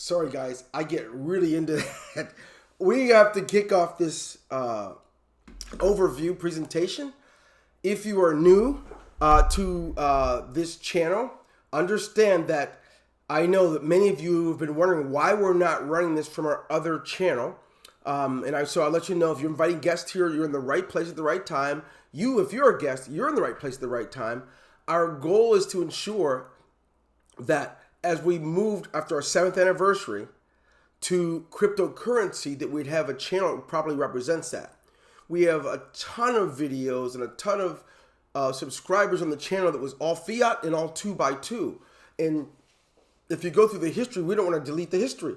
Sorry, guys. I get really into that. We have to kick off this overview presentation. If you are new to this channel, understand that I know that many of you have been wondering why we're not running this from our other channel. So I'll let you know, if you're inviting guests here, you're in the right place at the right time. If you're a guest, you're in the right place at the right time. Our goal is to ensure that as we moved after our 7th anniversary to cryptocurrency, that we'd have a channel that probably represents that. We have a ton of videos and a ton of subscribers on the channel that was all fiat and all 2x2. And if you go through the history, we don't want to delete the history.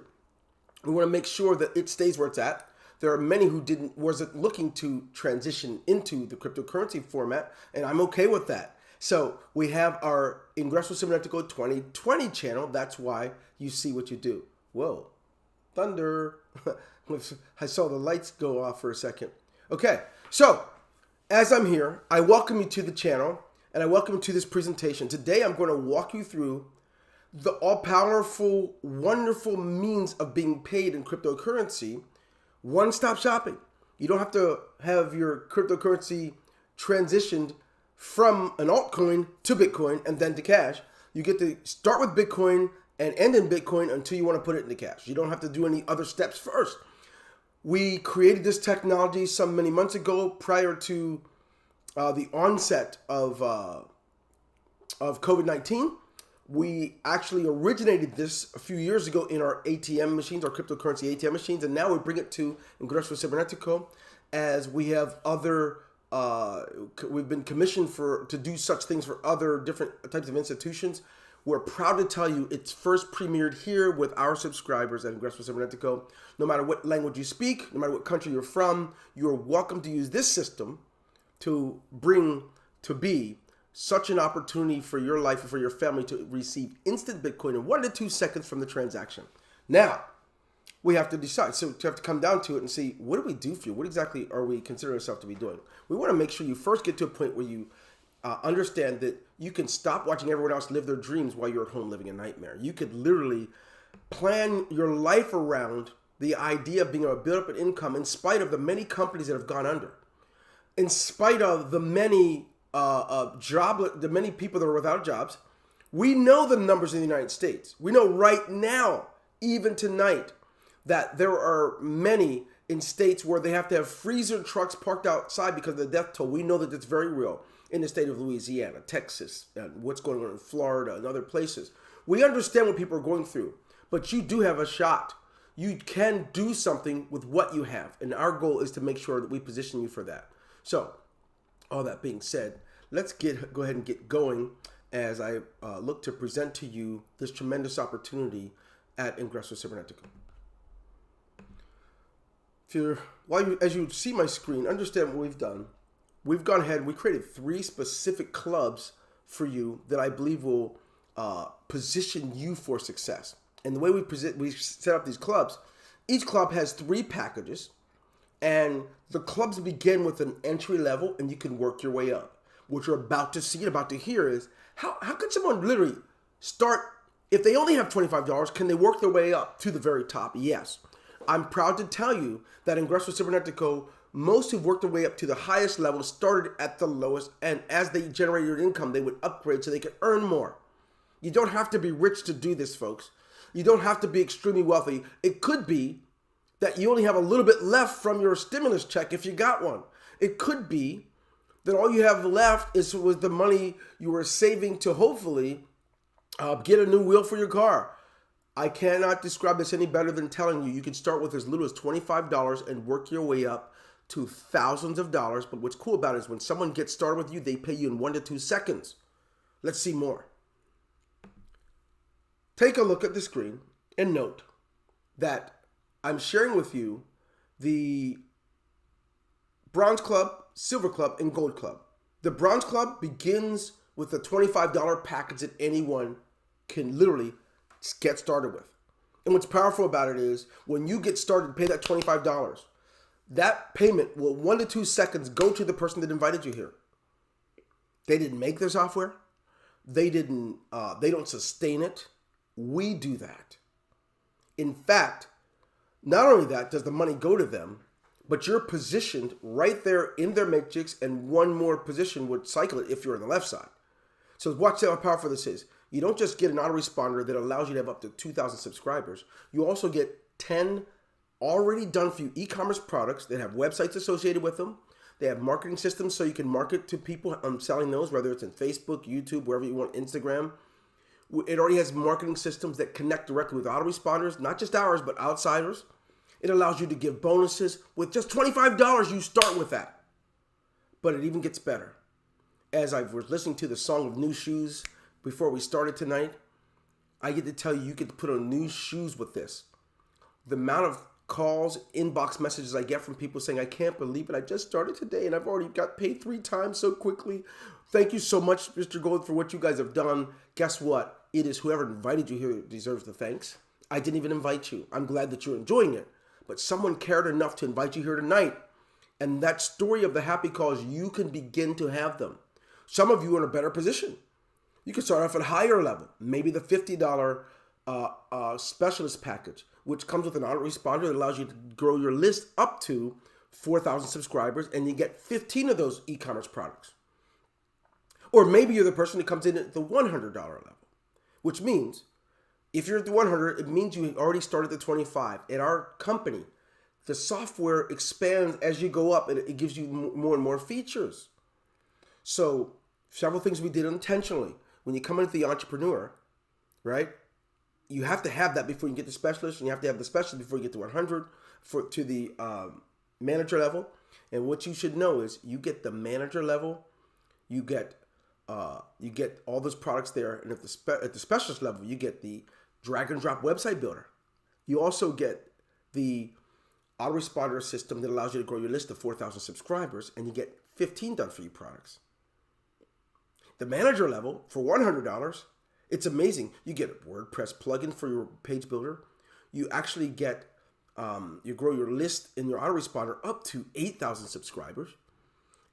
We want to make sure that it stays where it's at. There are many who wasn't looking to transition into the cryptocurrency format, and I'm okay with that. So we have our Ingreso Cybernetico 2020 channel. That's why you see what you do. Whoa, thunder. I saw the lights go off for a second. Okay, so as I'm here, I welcome you to the channel, and I welcome you to this presentation. Today I'm going to walk you through the all-powerful, wonderful means of being paid in cryptocurrency. One-stop shopping. You don't have to have your cryptocurrency transitioned from an altcoin to Bitcoin and then to cash. You get to start with Bitcoin and end in Bitcoin until you want to put it into cash. You don't have to do any other steps first. We created this technology many months ago, prior to the onset of COVID-19. We actually originated this a few years ago in our ATM machines, our cryptocurrency ATM machines, and now we bring it to Ingreso Cybernetico, as we have other, we've been commissioned to do such things for other different types of institutions. We're proud to tell you it's first premiered here with our subscribers at Ingreso Cybernetico. No matter what language you speak, no matter what country you're from, you're welcome to use this system to bring to be such an opportunity for your life and for your family to receive instant Bitcoin in 1 to 2 seconds from the transaction. Now, we have to decide. So we have to come down to it and see, what do we do for you? What exactly are we considering ourselves to be doing? We want to make sure you first get to a point where you understand that you can stop watching everyone else live their dreams while you're at home living a nightmare. You could literally plan your life around the idea of being able to build up an income in spite of the many companies that have gone under, in spite of the many the many people that are without jobs. We know the numbers in the United States. We know right now, even tonight, that there are many in states where they have to have freezer trucks parked outside because of the death toll. We know that it's very real in the state of Louisiana, Texas, and what's going on in Florida and other places. We understand what people are going through, but you do have a shot. You can do something with what you have, and our goal is to make sure that we position you for that. So, all that being said, let's go ahead and get going as I look to present to you this tremendous opportunity at Ingreso Cybernetico. As you see my screen, understand what we've done. We've gone ahead and we created 3 specific clubs for you that I believe will position you for success. And the way we set up these clubs, each club has 3 packages. And the clubs begin with an entry level, and you can work your way up. What you're about to see and about to hear is, how can someone literally start, if they only have $25, can they work their way up to the very top? Yes. I'm proud to tell you that in Ingreso Cybernetico, most who've worked their way up to the highest level started at the lowest, and as they generated income, they would upgrade so they could earn more. You don't have to be rich to do this, folks. You don't have to be extremely wealthy. It could be that you only have a little bit left from your stimulus check if you got one. It could be that all you have left was the money you were saving to hopefully get a new wheel for your car. I cannot describe this any better than telling you can start with as little as $25 and work your way up to thousands of dollars. But what's cool about it is when someone gets started with you, they pay you in 1 to 2 seconds. Let's see more. Take a look at the screen and note that I'm sharing with you the Bronze Club, Silver Club, and Gold Club. The Bronze Club begins with a $25 package that anyone can literally get started with. And what's powerful about it is when you get started, pay that $25. That payment will 1 to 2 seconds go to the person that invited you here. They didn't make their software. They don't sustain it. We do that. In fact, not only that does the money go to them, but you're positioned right there in their matrix, and one more position would cycle it if you're on the left side. So watch how powerful this is. You don't just get an autoresponder that allows you to have up to 2,000 subscribers. You also get 10 already done for you e-commerce products that have websites associated with them. They have marketing systems so you can market to people selling those, whether it's in Facebook, YouTube, wherever you want, Instagram. It already has marketing systems that connect directly with autoresponders, not just ours, but outsiders. It allows you to give bonuses. With just $25, you start with that. But it even gets better. As I was listening to the song of new shoes before we started tonight, I get to tell you, you get to put on new shoes with this. The amount of calls, inbox messages I get from people saying, I can't believe it. I just started today and I've already got paid 3 times so quickly. Thank you so much, Mr. Gold, for what you guys have done. Guess what? It is whoever invited you here who deserves the thanks. I didn't even invite you. I'm glad that you're enjoying it. But someone cared enough to invite you here tonight. And that story of the happy calls, you can begin to have them. Some of you are in a better position. You can start off at a higher level, maybe the $50 specialist package, which comes with an autoresponder that allows you to grow your list up to 4,000 subscribers, and you get 15 of those e-commerce products. Or maybe you're the person who comes in at the $100 level, which means if you're at the 100, it means you already started at the 25. At our company, the software expands as you go up, and it gives you more and more features. So several things we did intentionally. When you come into the entrepreneur, right, you have to have that before you get the specialist, and you have to have the specialist before you get to 100 to the manager level. And what you should know is you get the manager level, you get all those products there, and at the specialist level, you get the drag and drop website builder. You also get the autoresponder system that allows you to grow your list to 4,000 subscribers, and you get 15 done for you products. The manager level for $100, it's amazing. You get a WordPress plugin for your page builder. You actually get, you grow your list in your autoresponder up to 8,000 subscribers.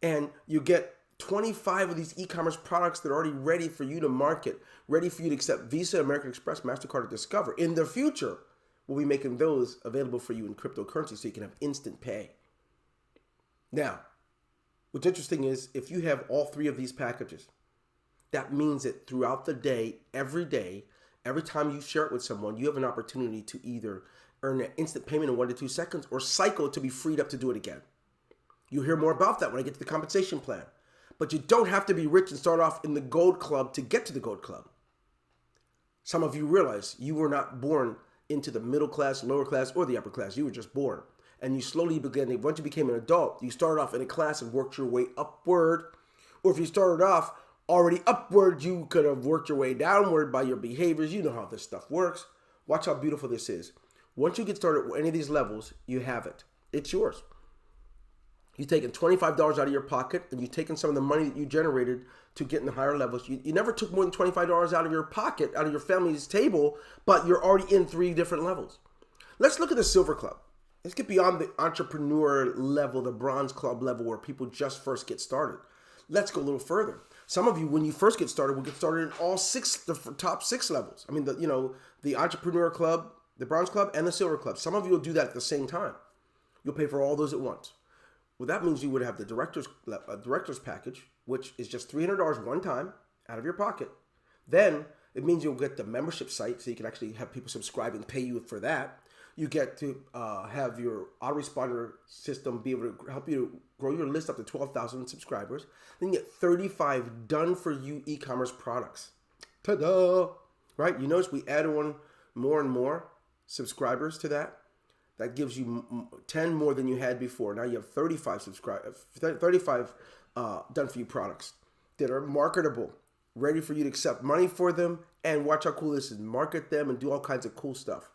And you get 25 of these e-commerce products that are already ready for you to market, ready for you to accept Visa, American Express, MasterCard, or Discover. In the future, we'll be making those available for you in cryptocurrency so you can have instant pay. Now, what's interesting is if you have all 3 of these packages, that means that throughout the day, every time you share it with someone, you have an opportunity to either earn an instant payment in 1 to 2 seconds or cycle to be freed up to do it again. You'll hear more about that when I get to the compensation plan. But you don't have to be rich and start off in the gold club to get to the gold club. Some of you realize you were not born into the middle class, lower class, or the upper class. You were just born. And you slowly began, once you became an adult, you started off in a class and worked your way upward. Or if you started off already upward, you could have worked your way downward by your behaviors. You know how this stuff works. Watch how beautiful this is. Once you get started with any of these levels, you have it. It's yours. You've taken $25 out of your pocket, and you've taken some of the money that you generated to get in the higher levels. You never took more than $25 out of your pocket, out of your family's table, but you're already in 3 different levels. Let's look at the Silver Club. Let's get beyond the entrepreneur level, the Bronze Club level, where people just first get started. Let's go a little further. Some of you, when you first get started, will get started in all 6, the top 6 levels. I mean, the Entrepreneur Club, the Bronze Club, and the Silver Club. Some of you will do that at the same time. You'll pay for all those at once. Well, that means you would have the director's package, which is just $300 one time out of your pocket. Then it means you'll get the membership site, so you can actually have people subscribe and pay you for that. You get to have your autoresponder system be able to help you to grow your list up to 12,000 subscribers. Then you get 35 done-for-you e-commerce products. Ta-da! Right? You notice we add on more and more subscribers to that. That gives you 10 more than you had before. Now you have 35 done-for-you products that are marketable, ready for you to accept money for them, and watch how cool this is. Market them and do all kinds of cool stuff.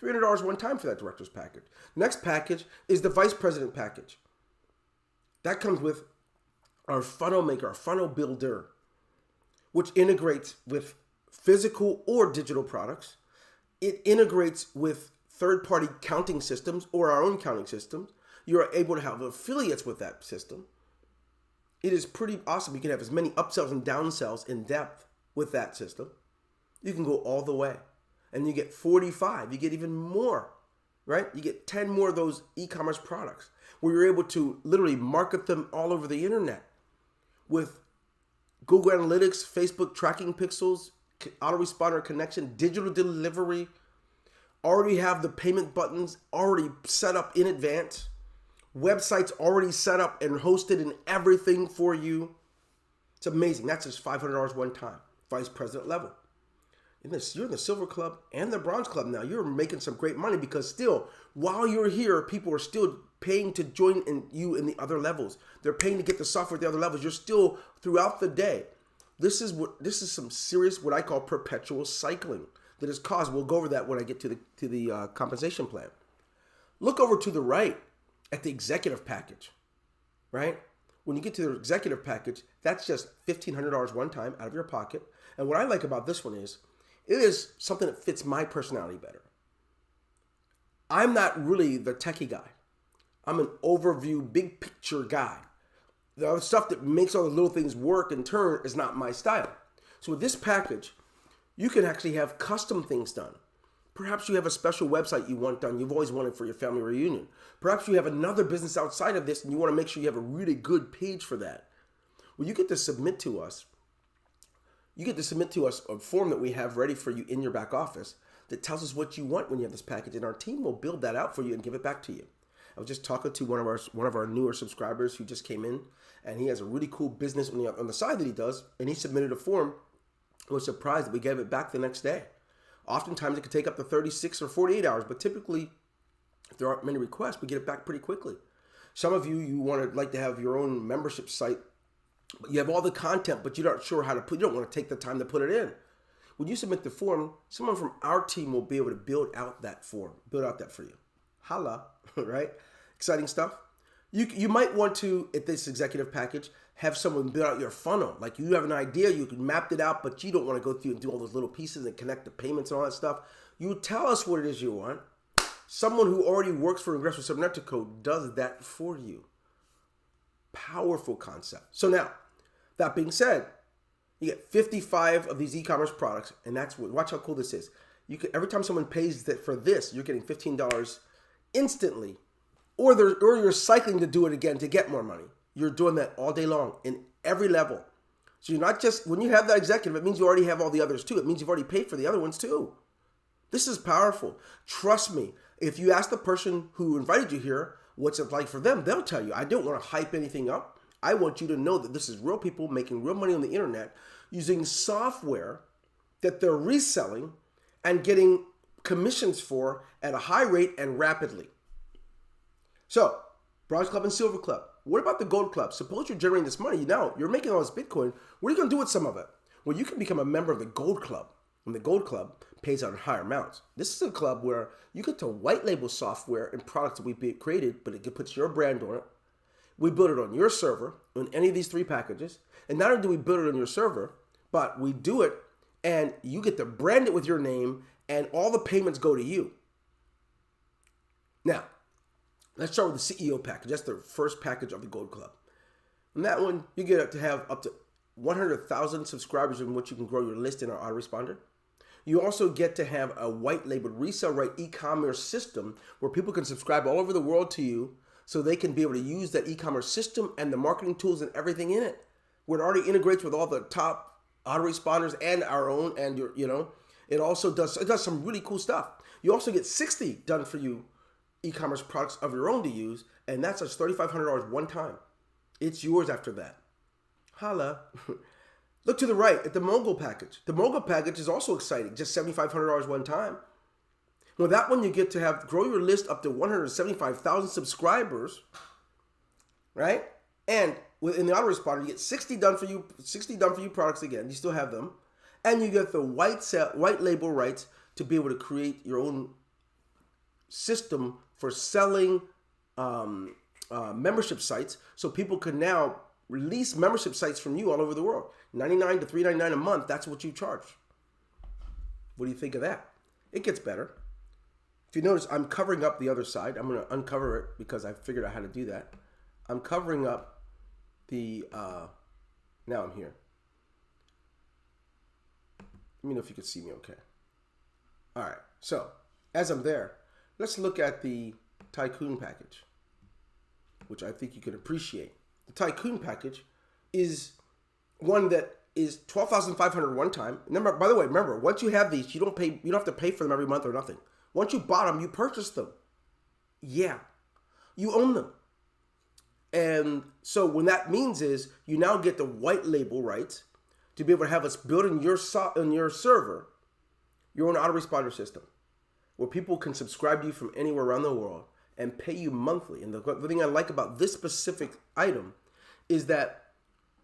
$300 one time for that director's package. Next package is the vice president package. That comes with our funnel maker, our funnel builder, which integrates with physical or digital products. It integrates with third-party counting systems or our own counting systems. You are able to have affiliates with that system. It is pretty awesome. You can have as many upsells and downsells in depth with that system. You can go all the way. and you get 45. You get even more, right? You get 10 more of those e-commerce products where you're able to literally market them all over the internet with Google Analytics, Facebook tracking pixels, autoresponder connection, digital delivery. Already have the payment buttons already set up in advance. Websites already set up and hosted and everything for you. It's amazing. That's just $500 one time, vice president level. You're in the silver club and the bronze club now. You're making some great money because still, while you're here, people are still paying to join you in the other levels. They're paying to get the software at the other levels. You're still throughout the day. This is some serious, what I call perpetual cycling that is caused. We'll go over that when I get to the compensation plan. Look over to the right at the executive package, right? When you get to the executive package, that's just $1,500 one time out of your pocket. And what I like about this one is, it is something that fits my personality better. I'm not really the techie guy. I'm an overview, big picture guy. The other stuff that makes all the little things work and turn is not my style. So with this package, you can actually have custom things done. Perhaps you have a special website you want done. You've always wanted for your family reunion. Perhaps you have another business outside of this and you want to make sure you have a really good page for that. Well, you get to submit to us. You get to submit to us a form that we have ready for you in your back office that tells us what you want when you have this package, and our team will build that out for you and give it back to you. I was just talking to one of our newer subscribers who just came in, and he has a really cool business on the side that he does, and he submitted a form. I was surprised that we gave it back the next day. Oftentimes it could take up to 36 or 48 hours, but typically, if there aren't many requests, we get it back pretty quickly. Some of you like to have your own membership site. You have all the content, but you're not sure how to you don't want to take the time to put it in. When you submit the form, someone from our team will be able to build out that for you. Holla, right? Exciting stuff. You might want to, at this executive package, have someone build out your funnel. Like you have an idea, you can map it out, but you don't want to go through and do all those little pieces and connect the payments and all that stuff. You tell us what it is you want. Someone who already works for Ingreso Cybernetico does that for you. Powerful concept. So now, that being said, you get 55 of these e-commerce products, and watch how cool this is. Every time someone pays for this, you're getting $15 instantly, or you're cycling to do it again to get more money. You're doing that all day long in every level. So you're not just, when you have that executive, it means you already have all the others too. It means you've already paid for the other ones too. This is powerful. Trust me, if you ask the person who invited you here what's it like for them, they'll tell you. I don't want to hype anything up. I want you to know that this is real people making real money on the internet using software that they're reselling and getting commissions for at a high rate and rapidly. So, Bronze Club and Silver Club. What about the Gold Club? Suppose you're generating this money. Now, you're making all this Bitcoin. What are you going to do with some of it? Well, you can become a member of the Gold Club. And the Gold Club pays out in higher amounts. This is a club where you get to white label software and products that we've created, but it puts your brand on it. We build it on your server, on any of these 3 packages. And not only do we build it on your server, but we do it and you get to brand it with your name and all the payments go to you. Now, let's start with the CEO package. That's the first package of the Gold Club. And that one, you get to have up to 100,000 subscribers in which you can grow your list in our autoresponder. You also get to have a white labeled resale right e-commerce system where people can subscribe all over the world to you so they can be able to use that e-commerce system and the marketing tools and everything in it. Where it already integrates with all the top autoresponders and our own, and it also does some really cool stuff. You also get 60 done for you e-commerce products of your own to use, and that's just $3,500 one time. It's yours after that. Holla. Look to the right at the Mogul package. The Mogul package is also exciting, just $7,500 one time. Well, that one you get to grow your list up to 175,000 subscribers, right? And in the autoresponder, you get 60 done for you products again. You still have them, and you get the white label rights to be able to create your own system for selling membership sites, so people can now release membership sites from you all over the world. $99 to $399 a month. That's what you charge. What do you think of that? It gets better. If you notice, I'm covering up the other side. I'm going to uncover it because I figured out how to do that. I'm covering up the, now I'm here. Let me know if you can see me okay. All right. So as I'm there, let's look at the Tycoon package, which I think you can appreciate. The Tycoon package is one that is $12,500 one time. By the way, remember, once you have these, you don't have to pay for them every month or nothing. Once you bought them, you purchased them. Yeah, you own them. And so what that means is you now get the white label rights to be able to have us build in your server your own autoresponder system where people can subscribe to you from anywhere around the world and pay you monthly. And the thing I like about this specific item is that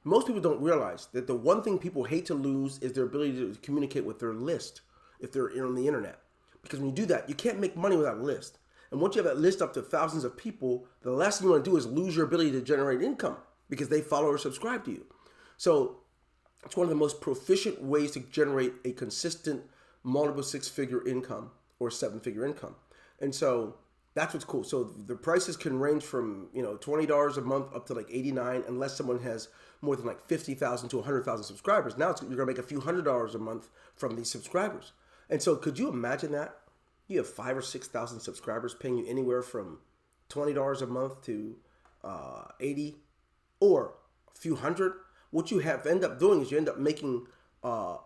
most people don't realize that the one thing people hate to lose is their ability to communicate with their list if they're on the internet. Because when you do that, you can't make money without a list. And once you have that list up to thousands of people, the last thing you want to do is lose your ability to generate income because they follow or subscribe to you. So it's one of the most proficient ways to generate a consistent multiple six-figure income or seven-figure income. And so that's what's cool. So the prices can range from $20 a month up to like $89 unless someone has more than like 50,000 to 100,000 subscribers. Now you're gonna make a few $100s a month from these subscribers. And so could you imagine that? You have 5,000 or 6,000 subscribers paying you anywhere from $20 a month to 80 or a few hundred. What you end up doing is you end up making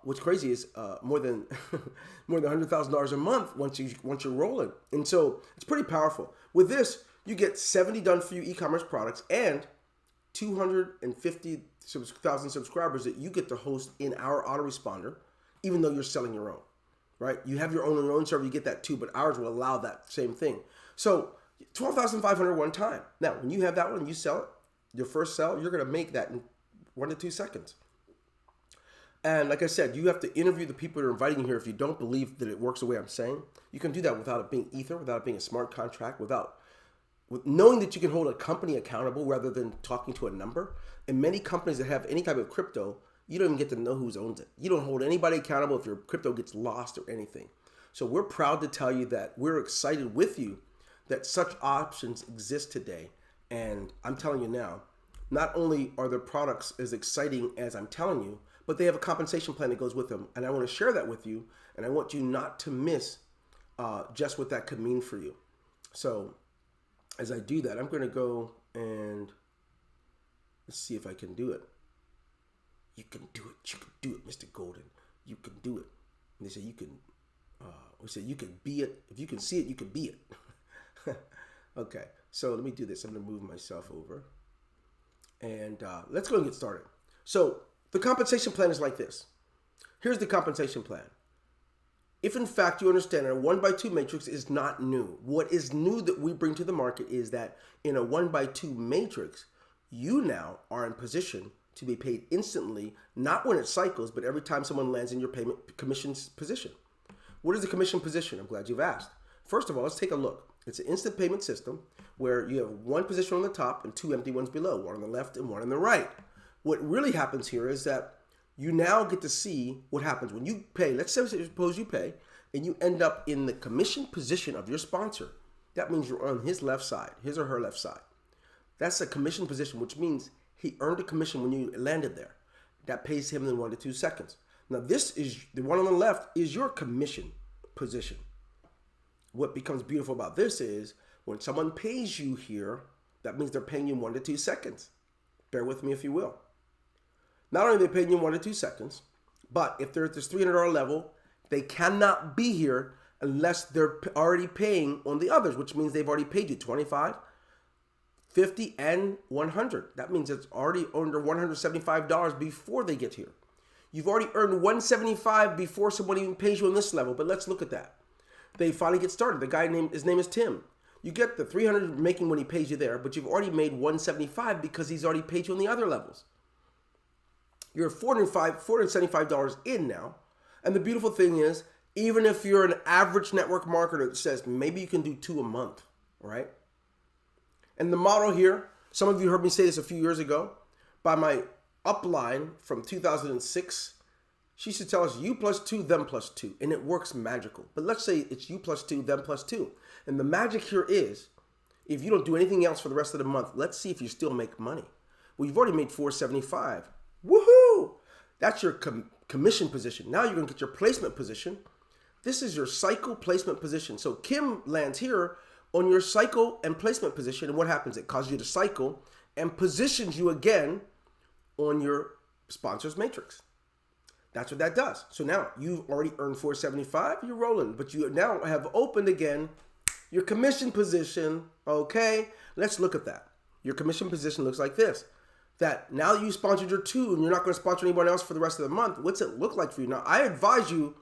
what's crazy is more than $100,000 a month once you're rolling. And so it's pretty powerful. With this, you get 70 done for you e-commerce products and 250,000 subscribers that you get to host in our autoresponder, even though you're selling your own. Right? You have your own server, you get that too, but ours will allow that same thing. So $12,500 one time. Now, when you have that one, you sell it, your first sell, you're going to make that in 1 to 2 seconds. And like I said, you have to interview the people that are inviting you here. If you don't believe that it works the way I'm saying, you can do that without it being Ether, without it being a smart contract, with knowing that you can hold a company accountable rather than talking to a number. And many companies that have any type of crypto, you don't even get to know who owns it. You don't hold anybody accountable if your crypto gets lost or anything. So we're proud to tell you that we're excited with you that such options exist today. And I'm telling you now, not only are their products as exciting as I'm telling you, but they have a compensation plan that goes with them. And I want to share that with you. And I want you not to miss just what that could mean for you. So as I do that, I'm going to go and let's see if I can do it. You can do it. You can do it, Mr. Golden. You can do it. And they say you can. We say you can be it. If you can see it, you can be it. Okay. So let me do this. I'm going to move myself over, and let's go and get started. So the compensation plan is like this. Here's the compensation plan. If in fact you understand that a 1x2 matrix is not new, what is new that we bring to the market is that in a 1x2 matrix, you now are in position to be paid instantly, not when it cycles, but every time someone lands in your payment commissions position. What is the commission position? I'm glad you've asked. First of all, let's take a look. It's an instant payment system where you have one position on the top and two empty ones below, one on the left and one on the right. What really happens here is that you now get to see what happens when you pay. Let's suppose you pay and you end up in the commission position of your sponsor. That means you're on his left side, his or her left side. That's a commission position, which means he earned a commission when you landed there. That pays him in 1 to 2 seconds. Now this is, the one on the left is your commission position. What becomes beautiful about this is when someone pays you here, that means they're paying you in 1 to 2 seconds. Bear with me if you will. Not only are they paying you in 1 to 2 seconds, but if they're at this $300 level, they cannot be here unless they're already paying on the others, which means they've already paid you 25, 50, and 100. That means it's already under $175 before they get here. You've already earned $175 before someone even pays you on this level, but let's look at that. They finally get started. The guy his name is Tim. You get the $300 making when he pays you there, but you've already made $175 because he's already paid you on the other levels. You're $475 in now. And the beautiful thing is, even if you're an average network marketer that says maybe you can do 2 a month, right? And the model here, some of you heard me say this a few years ago, by my upline from 2006, she used to tell us you plus 2, them plus 2, and it works magical. But let's say it's you plus 2, them plus 2. And the magic here is, if you don't do anything else for the rest of the month, let's see if you still make money. Well, you've already made $475. Woohoo! That's your commission position. Now you're going to get your placement position. This is your cycle placement position. So Kim lands here on your cycle and placement position. And what happens? It causes you to cycle and positions you again on your sponsors matrix. That's what that does. So now you've already earned 475, you're rolling, but you now have opened again your commission position. Okay, let's look at that. Your commission position looks like this. That now you sponsored your 2 and you're not going to sponsor anyone else for the rest of the month. What's it look like for you? Now, I advise you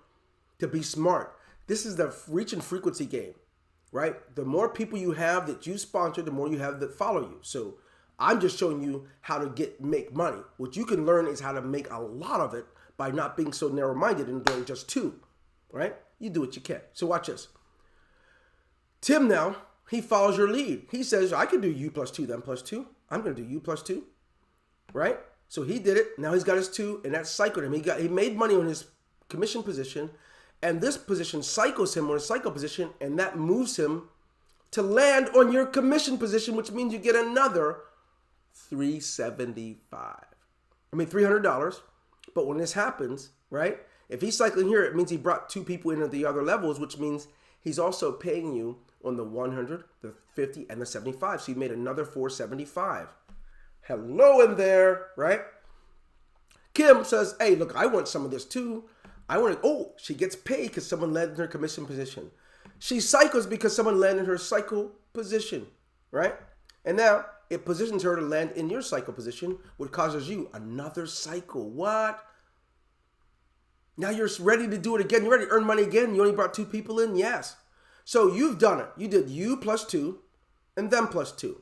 to be smart. This is the reach and frequency game, right? The more people you have that you sponsor, the more you have that follow you. So I'm just showing you how to make money. What you can learn is how to make a lot of it by not being so narrow-minded and doing just 2, right? You do what you can. So watch this. Tim now, he follows your lead. He says, I can do U plus 2, then plus 2. I'm going to do U plus 2, right? So he did it. Now he's got his 2, and that cycled him. He made money on his commission position, and this position cycles him on his cycle position, and that moves him to land on your commission position, which means you get another $375. I mean, $300. But when this happens, right, if he's cycling here, it means he brought 2 people into the other levels, which means he's also paying you on the 100, the 50, and the 75. So you made another 475. Hello in there, right? Kim says, hey, look, I want some of this too. She gets paid because someone landed in her commission position. She cycles because someone landed in her cycle position, right? And now it positions her to land in your cycle position, which causes you another cycle. What? Now you're ready to do it again. You're ready to earn money again. You only brought 2 people in? Yes. So you've done it. You did you plus 2 and them plus 2.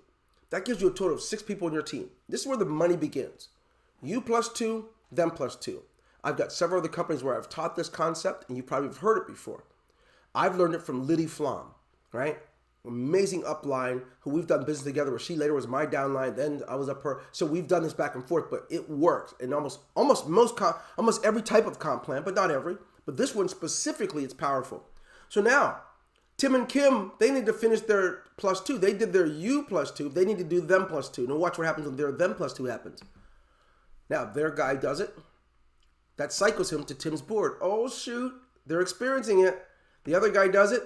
That gives you a total of 6 people on your team. This is where the money begins. You plus 2, them plus 2. I've got several other companies where I've taught this concept, and you probably have heard it before. I've learned it from Liddy Flom, right? Amazing upline who we've done business together, where she later was my downline, then I was up her. So we've done this back and forth, but it works in almost every type of comp plan, but not every. But this one specifically, it's powerful. So now, Tim and Kim, they need to finish their plus 2. They did their U plus 2. They need to do them plus 2. Now watch what happens when their them plus 2 happens. Now their guy does it. That cycles him to Tim's board. Oh shoot, they're experiencing it. The other guy does it.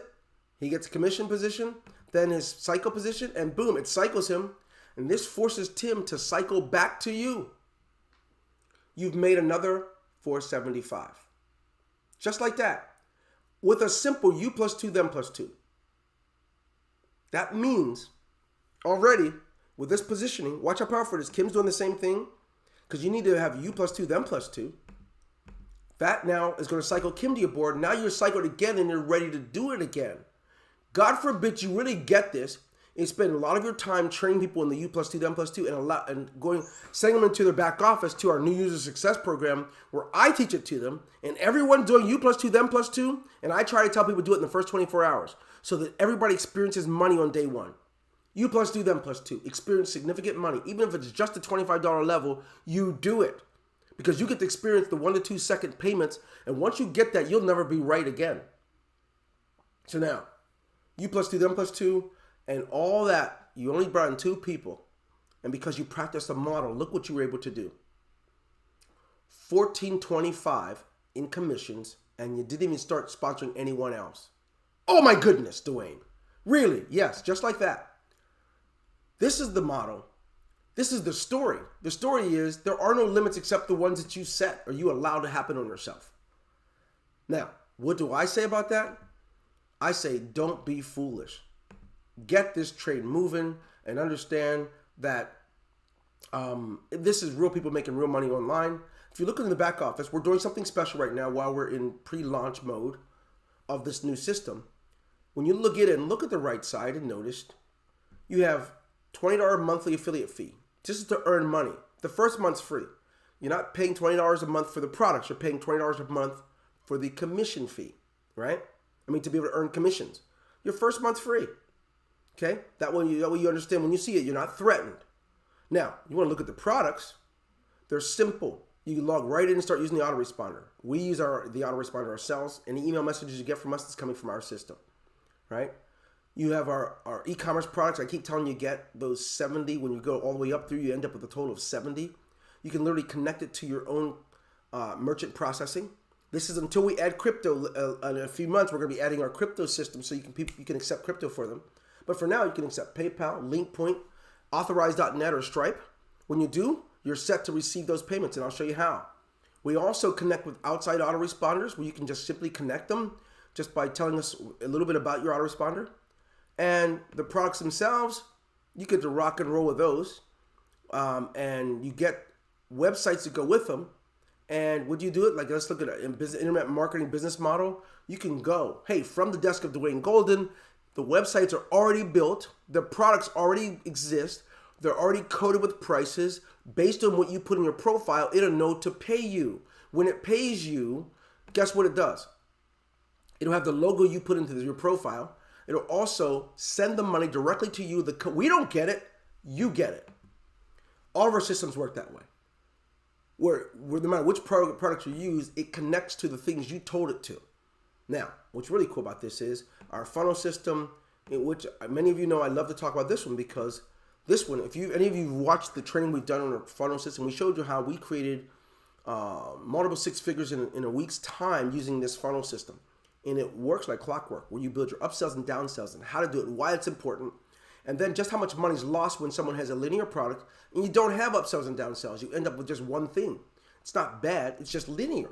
He gets commission position, then his cycle position, and boom, it cycles him. And this forces Tim to cycle back to you. You've made another 475. Just like that. With a simple U plus 2, them plus 2. That means already with this positioning, watch how powerful it is. Kim's doing the same thing because you need to have U plus 2, them plus 2. That now is going to cycle Kim to your board. Now you're cycled again and you're ready to do it again. God forbid you really get this and spend a lot of your time training people in the U plus 2, them plus 2 sending them into their back office to our new user success program where I teach it to them and everyone doing U plus 2, them plus 2. And I try to tell people to do it in the first 24 hours so that everybody experiences money on day 1. U plus 2, them plus 2. Experience significant money. Even if it's just a $25 level, you do it. Because you get to experience the 1 to 2 second payments. And once you get that, you'll never be right again. So now, U plus 2, them plus 2, and all that, you only brought in 2 people. And because you practiced the model, look what you were able to do. $1,425 in commissions, and you didn't even start sponsoring anyone else. Oh my goodness, Dwayne. Really? Yes, just like that. This is the model. This is the story. The story is there are no limits except the ones that you set or you allow to happen on yourself. Now, what do I say about that? I say don't be foolish. Get this train moving and understand that this is real people making real money online. If you look in the back office, we're doing something special right now while we're in pre-launch mode of this new system. When you look at it and look at the right side and notice you have $20 monthly affiliate fee. This is to earn money. The first month's free. You're not paying $20 a month for the products. You're paying $20 a month for the commission fee, right? I mean, to be able to earn commissions. Your first month's free. Okay? That way you understand when you see it, you're not threatened. Now, you want to look at the products. They're simple. You can log right in and start using the autoresponder. We use the autoresponder ourselves. Any email messages you get from us is coming from our system, right? You have our e-commerce products. I keep telling you, get those 70. When you go all the way up through, you end up with a total of 70. You can literally connect it to your own merchant processing. This is until we add crypto. In a few months, we're going to be adding our crypto system so you can accept crypto for them. But for now, you can accept PayPal, LinkPoint, Authorize.net, or Stripe. When you do, you're set to receive those payments, and I'll show you how. We also connect with outside autoresponders where you can just simply connect them just by telling us a little bit about your autoresponder. And the products themselves, you get to rock and roll with those. And you get websites to go with them. And would you do it? Like, let's look at an internet marketing business model. You can go, hey, from the desk of Dwayne Golden, the websites are already built. The products already exist. They're already coded with prices. Based on what you put in your profile, it'll know to pay you. When it pays you, guess what it does? It'll have the logo you put into your profile. It'll also send the money directly to you. We don't get it. You get it. All of our systems work that way. Where no matter which product you use, it connects to the things you told it to. Now, what's really cool about this is our funnel system, in which many of you know I love to talk about this one, because this one, if any of you watched the training we've done on our funnel system, we showed you how we created multiple six figures in a week's time using this funnel system. And it works like clockwork, where you build your upsells and downsells and how to do it and why it's important. And then just how much money is lost when someone has a linear product and you don't have upsells and downsells. You end up with just one thing. It's not bad. It's just linear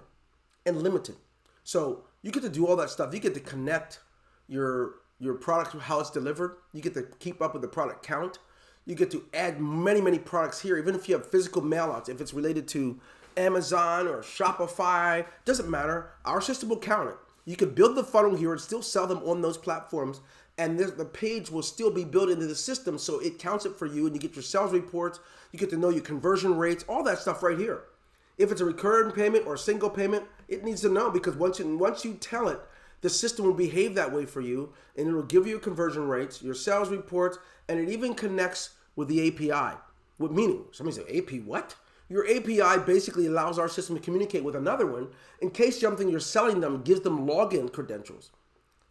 and limited. So you get to do all that stuff. You get to connect your product to how it's delivered. You get to keep up with the product count. You get to add many, many products here, even if you have physical mailouts. If it's related to Amazon or Shopify, doesn't matter. Our system will count it. You can build the funnel here and still sell them on those platforms, and the page will still be built into the system, so it counts it for you, and you get your sales reports. You get to know your conversion rates, all that stuff right here. If it's a recurring payment or a single payment, it needs to know, because once you tell it, the system will behave that way for you, and it will give you your conversion rates, your sales reports, and it even connects with the API. What meaning? Somebody say, AP what? Your API basically allows our system to communicate with another one in case something you're selling them gives them login credentials.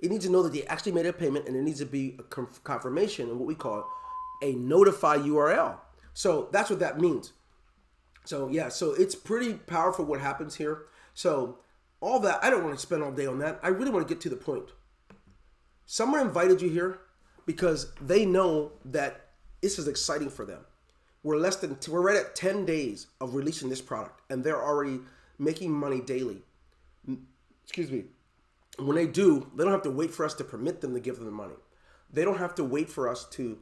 It needs to know that they actually made a payment, and it needs to be a confirmation and what we call a notify URL. So that's what that means. So yeah, so it's pretty powerful what happens here. So all that, I don't want to spend all day on that. I really want to get to the point. Someone invited you here because they know that this is exciting for them. We're right at 10 days of releasing this product, and they're already making money daily. Excuse me. When they do, they don't have to wait for us to permit them to give them the money. They don't have to wait for us to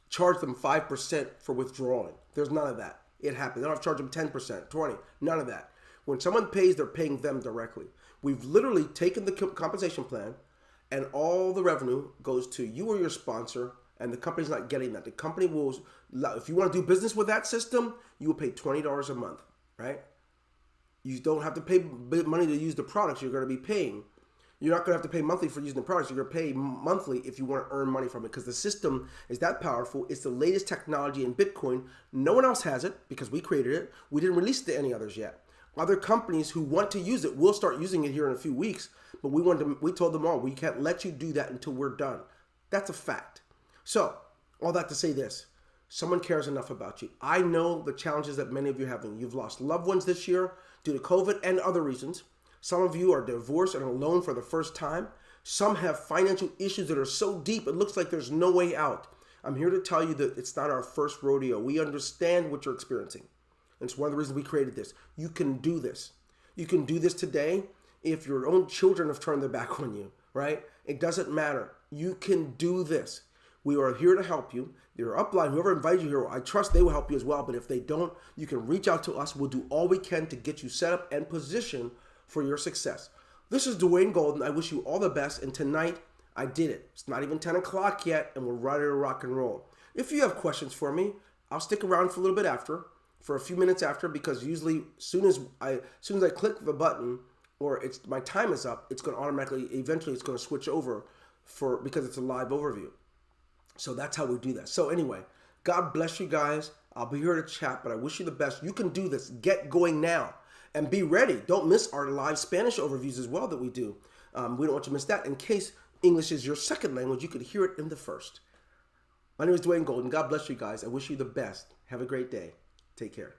charge them 5% for withdrawing. There's none of that. It happens. They don't have to charge them 10%, 20%, none of that. When someone pays, they're paying them directly. We've literally taken the compensation plan, and all the revenue goes to you or your sponsor, and the company's not getting that. The company will, if you want to do business with that system, you will pay $20 a month, right? You don't have to pay money to use the products you're going to be paying. You're not going to have to pay monthly for using the products. You're going to pay monthly if you want to earn money from it, because the system is that powerful. It's the latest technology in Bitcoin. No one else has it because we created it. We didn't release it to any others yet. Other companies who want to use it will start using it here in a few weeks, but we told them all, we can't let you do that until we're done. That's a fact. So, all that to say this, someone cares enough about you. I know the challenges that many of you are having. You've lost loved ones this year due to COVID and other reasons. Some of you are divorced and alone for the first time. Some have financial issues that are so deep, it looks like there's no way out. I'm here to tell you that it's not our first rodeo. We understand what you're experiencing. And it's one of the reasons we created this. You can do this. You can do this today if your own children have turned their back on you, right? It doesn't matter. You can do this. We are here to help you. Your upline, whoever invited you here, I trust they will help you as well. But if they don't, you can reach out to us. We'll do all we can to get you set up and positioned for your success. This is Dwayne Golden. I wish you all the best. And tonight, I did it. It's not even 10 o'clock yet, and we're ready to rock and roll. If you have questions for me, I'll stick around for a little bit after, for a few minutes after, because usually as soon as I click the button or my time is up, it's going to automatically, eventually it's going to switch over because it's a live overview. So that's how we do that. So anyway, God bless you guys. I'll be here to chat, but I wish you the best. You can do this. Get going now and be ready. Don't miss our live Spanish overviews as well that we do. We don't want you to miss that. In case English is your second language, you could hear it in the first. My name is Dwayne Golden. God bless you guys. I wish you the best. Have a great day. Take care.